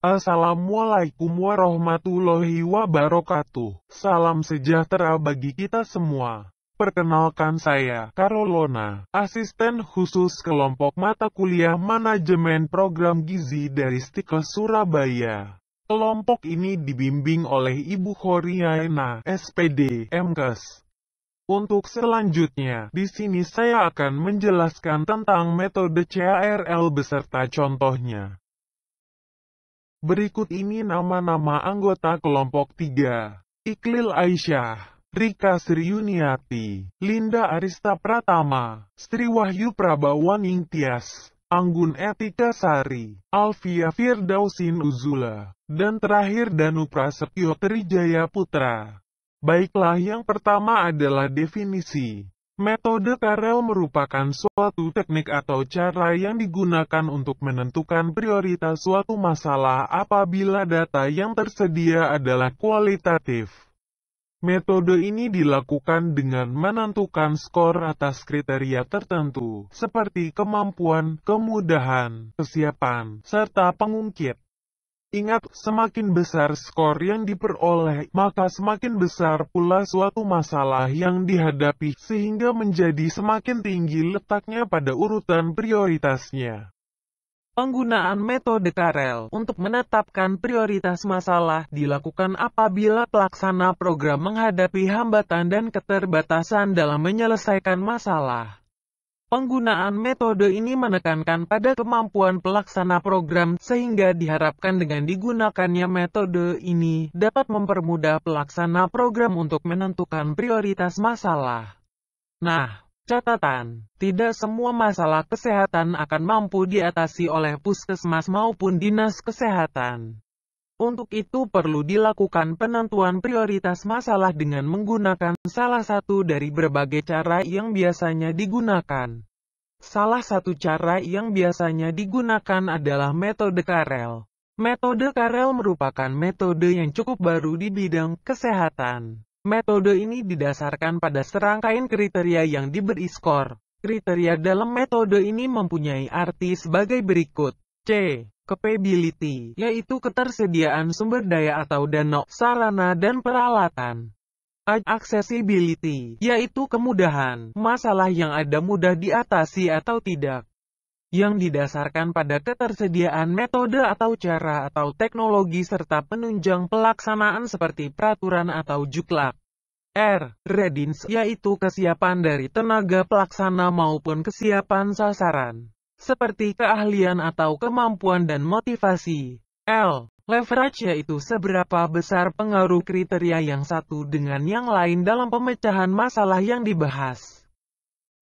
Assalamualaikum warahmatullahi wabarakatuh. Salam sejahtera bagi kita semua. Perkenalkan saya, Carolona, asisten khusus kelompok mata kuliah manajemen program gizi dari Stikes Surabaya. Kelompok ini dibimbing oleh Ibu Khoriana, SPD, MKes. Untuk selanjutnya, di sini saya akan menjelaskan tentang metode CARL beserta contohnya. Berikut ini nama-nama anggota kelompok 3. Iqlil Aisyah, Rika Sriuniati, Linda Arista Pratama, Sri Wahyu Prabawaning Tias, Anggun Etika Sari, Alfia Firdausin Uzula, dan terakhir Danu Prasetyo Trijaya Putra. Baiklah, yang pertama adalah definisi. Metode CARL merupakan suatu teknik atau cara yang digunakan untuk menentukan prioritas suatu masalah apabila data yang tersedia adalah kualitatif. Metode ini dilakukan dengan menentukan skor atas kriteria tertentu, seperti kemampuan, kemudahan, kesiapan, serta pengungkit. Ingat, semakin besar skor yang diperoleh, maka semakin besar pula suatu masalah yang dihadapi, sehingga menjadi semakin tinggi letaknya pada urutan prioritasnya. Penggunaan metode CARL untuk menetapkan prioritas masalah dilakukan apabila pelaksana program menghadapi hambatan dan keterbatasan dalam menyelesaikan masalah. Penggunaan metode ini menekankan pada kemampuan pelaksana program, sehingga diharapkan dengan digunakannya metode ini dapat mempermudah pelaksana program untuk menentukan prioritas masalah. Nah, catatan, tidak semua masalah kesehatan akan mampu diatasi oleh puskesmas maupun dinas kesehatan. Untuk itu perlu dilakukan penentuan prioritas masalah dengan menggunakan salah satu dari berbagai cara yang biasanya digunakan. Salah satu cara yang biasanya digunakan adalah metode CARL. Metode CARL merupakan metode yang cukup baru di bidang kesehatan. Metode ini didasarkan pada serangkaian kriteria yang diberi skor. Kriteria dalam metode ini mempunyai arti sebagai berikut. C. Capability, yaitu ketersediaan sumber daya atau dana, sarana dan peralatan. Accessibility, yaitu kemudahan, masalah yang ada mudah diatasi atau tidak. Yang didasarkan pada ketersediaan metode atau cara atau teknologi serta penunjang pelaksanaan seperti peraturan atau juklak. R. Readiness, yaitu kesiapan dari tenaga pelaksana maupun kesiapan sasaran, seperti keahlian atau kemampuan dan motivasi. L. Leverage, yaitu seberapa besar pengaruh kriteria yang satu dengan yang lain dalam pemecahan masalah yang dibahas.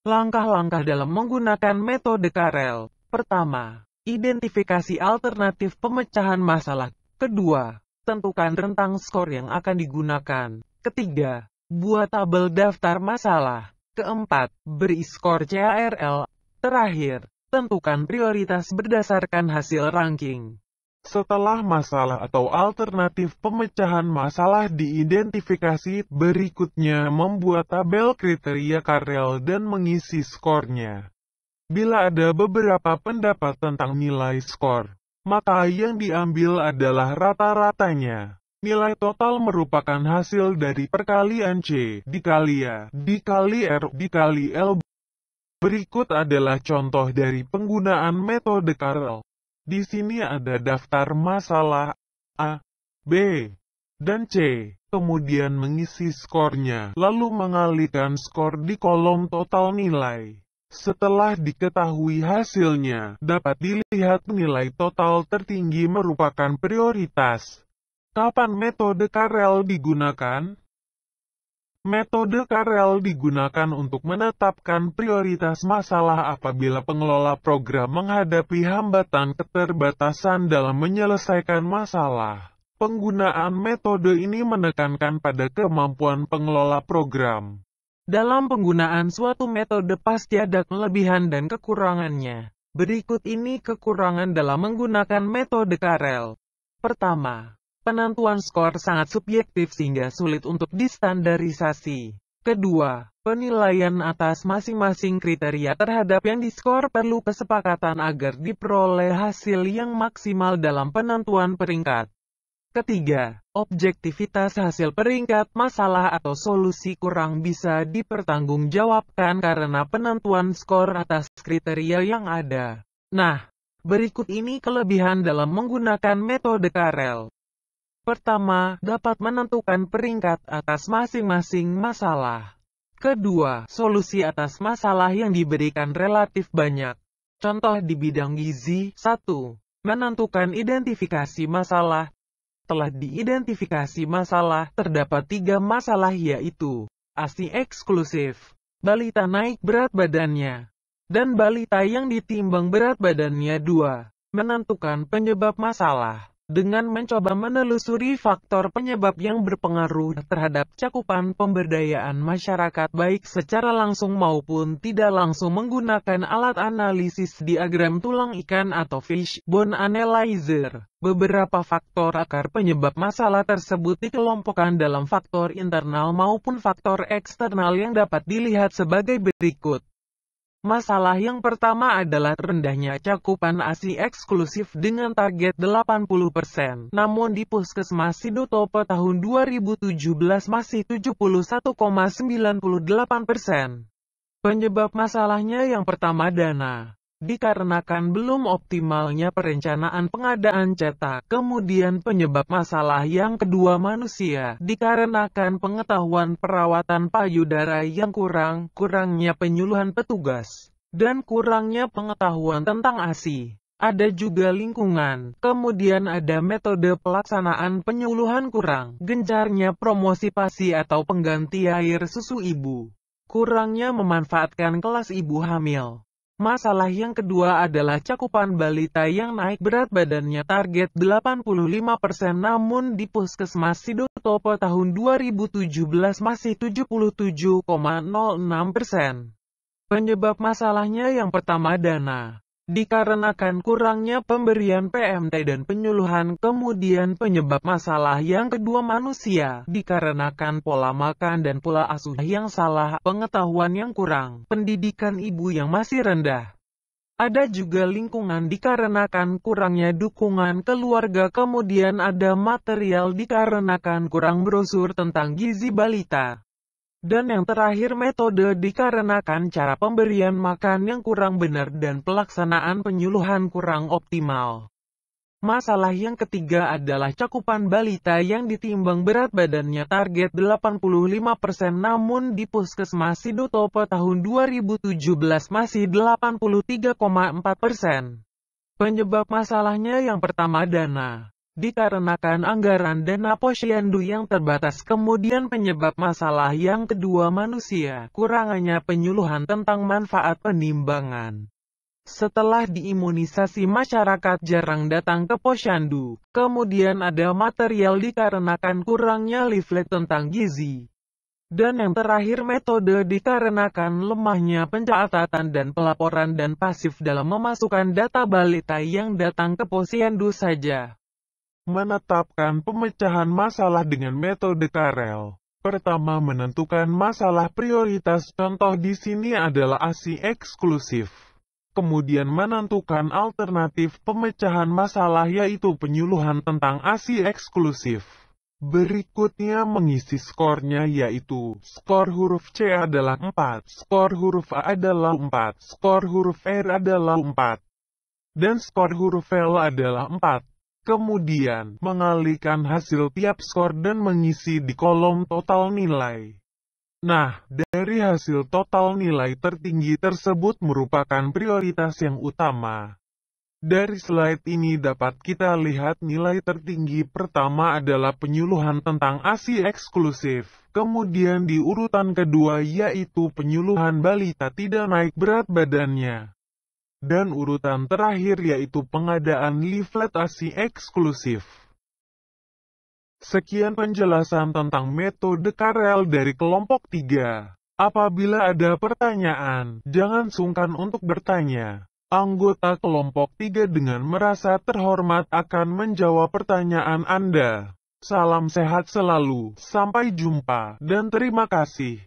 Langkah-langkah dalam menggunakan metode CARL. Pertama, identifikasi alternatif pemecahan masalah. Kedua, tentukan rentang skor yang akan digunakan. Ketiga, buat tabel daftar masalah. Keempat, beri skor CARL. Terakhir, tentukan prioritas berdasarkan hasil ranking. Setelah masalah atau alternatif pemecahan masalah diidentifikasi, berikutnya membuat tabel kriteria CARL dan mengisi skornya. Bila ada beberapa pendapat tentang nilai skor, maka yang diambil adalah rata-ratanya. Nilai total merupakan hasil dari perkalian C dikali A dikali R dikali L. Berikut adalah contoh dari penggunaan metode CARL. Di sini ada daftar masalah A, B, dan C, kemudian mengisi skornya, lalu mengalihkan skor di kolom total nilai. Setelah diketahui hasilnya, dapat dilihat nilai total tertinggi merupakan prioritas. Kapan metode CARL digunakan? Metode CARL digunakan untuk menetapkan prioritas masalah apabila pengelola program menghadapi hambatan keterbatasan dalam menyelesaikan masalah. Penggunaan metode ini menekankan pada kemampuan pengelola program. Dalam penggunaan suatu metode pasti ada kelebihan dan kekurangannya. Berikut ini kekurangan dalam menggunakan metode CARL. Pertama, penentuan skor sangat subjektif sehingga sulit untuk distandarisasi. Kedua, penilaian atas masing-masing kriteria terhadap yang diskor perlu kesepakatan agar diperoleh hasil yang maksimal dalam penentuan peringkat. Ketiga, objektivitas hasil peringkat masalah atau solusi kurang bisa dipertanggungjawabkan karena penentuan skor atas kriteria yang ada. Nah, berikut ini kelebihan dalam menggunakan metode Karel. Pertama, dapat menentukan peringkat atas masing-masing masalah. Kedua, solusi atas masalah yang diberikan relatif banyak. Contoh di bidang gizi. 1. Menentukan identifikasi masalah. Telah diidentifikasi masalah, terdapat 3 masalah yaitu ASI eksklusif, balita naik berat badannya, dan balita yang ditimbang berat badannya. 2. Menentukan penyebab masalah. Dengan mencoba menelusuri faktor penyebab yang berpengaruh terhadap cakupan pemberdayaan masyarakat baik secara langsung maupun tidak langsung menggunakan alat analisis diagram tulang ikan atau fishbone analyzer. Beberapa faktor akar penyebab masalah tersebut dikelompokkan dalam faktor internal maupun faktor eksternal yang dapat dilihat sebagai berikut. Masalah yang pertama adalah rendahnya cakupan ASI eksklusif dengan target 80%. Namun di Puskesmas Sidotopo tahun 2017 masih 71,98%. Penyebab masalahnya yang pertama dana. Dikarenakan belum optimalnya perencanaan pengadaan cetak. Kemudian penyebab masalah yang kedua manusia. Dikarenakan pengetahuan perawatan payudara yang kurangnya penyuluhan petugas, dan kurangnya pengetahuan tentang ASI. Ada juga lingkungan. Kemudian ada metode pelaksanaan penyuluhan kurang. Gencarnya promosi PASI atau pengganti air susu ibu. Kurangnya memanfaatkan kelas ibu hamil. Masalah yang kedua adalah cakupan balita yang naik berat badannya target 85%, namun di Puskesmas Sidotopo tahun 2017 masih 77,06%. Penyebab masalahnya yang pertama dana. Dikarenakan kurangnya pemberian PMT dan penyuluhan. Kemudian penyebab masalah yang kedua manusia. Dikarenakan pola makan dan pola asuh yang salah, pengetahuan yang kurang, pendidikan ibu yang masih rendah. Ada juga lingkungan dikarenakan kurangnya dukungan keluarga. Kemudian ada material dikarenakan kurang brosur tentang gizi balita. Dan yang terakhir metode dikarenakan cara pemberian makan yang kurang benar dan pelaksanaan penyuluhan kurang optimal. Masalah yang ketiga adalah cakupan balita yang ditimbang berat badannya target 85%, namun di Puskesmas Sidotopo tahun 2017 masih 83,4%. Penyebab masalahnya yang pertama dana. Dikarenakan anggaran dana posyandu yang terbatas. Kemudian penyebab masalah yang kedua manusia, kurangnya penyuluhan tentang manfaat penimbangan. Setelah diimunisasi masyarakat jarang datang ke posyandu. Kemudian ada material dikarenakan kurangnya leaflet tentang gizi. Dan yang terakhir metode dikarenakan lemahnya pencatatan dan pelaporan dan pasif dalam memasukkan data balita yang datang ke posyandu saja. Menetapkan pemecahan masalah dengan metode Karel. Pertama, menentukan masalah prioritas. Contoh di sini adalah ASI eksklusif. Kemudian menentukan alternatif pemecahan masalah yaitu penyuluhan tentang ASI eksklusif. Berikutnya mengisi skornya yaitu skor huruf C adalah 4, skor huruf A adalah 4, skor huruf R adalah 4, dan skor huruf L adalah 4. Kemudian, mengalihkan hasil tiap skor dan mengisi di kolom total nilai. Nah, dari hasil total nilai tertinggi tersebut merupakan prioritas yang utama. Dari slide ini dapat kita lihat nilai tertinggi pertama adalah penyuluhan tentang ASI eksklusif. Kemudian di urutan kedua yaitu penyuluhan balita tidak naik berat badannya. Dan urutan terakhir yaitu pengadaan leaflet ASI eksklusif. Sekian penjelasan tentang metode Karel dari kelompok 3. Apabila ada pertanyaan, jangan sungkan untuk bertanya. Anggota kelompok 3 dengan merasa terhormat akan menjawab pertanyaan Anda. Salam sehat selalu, sampai jumpa, dan terima kasih.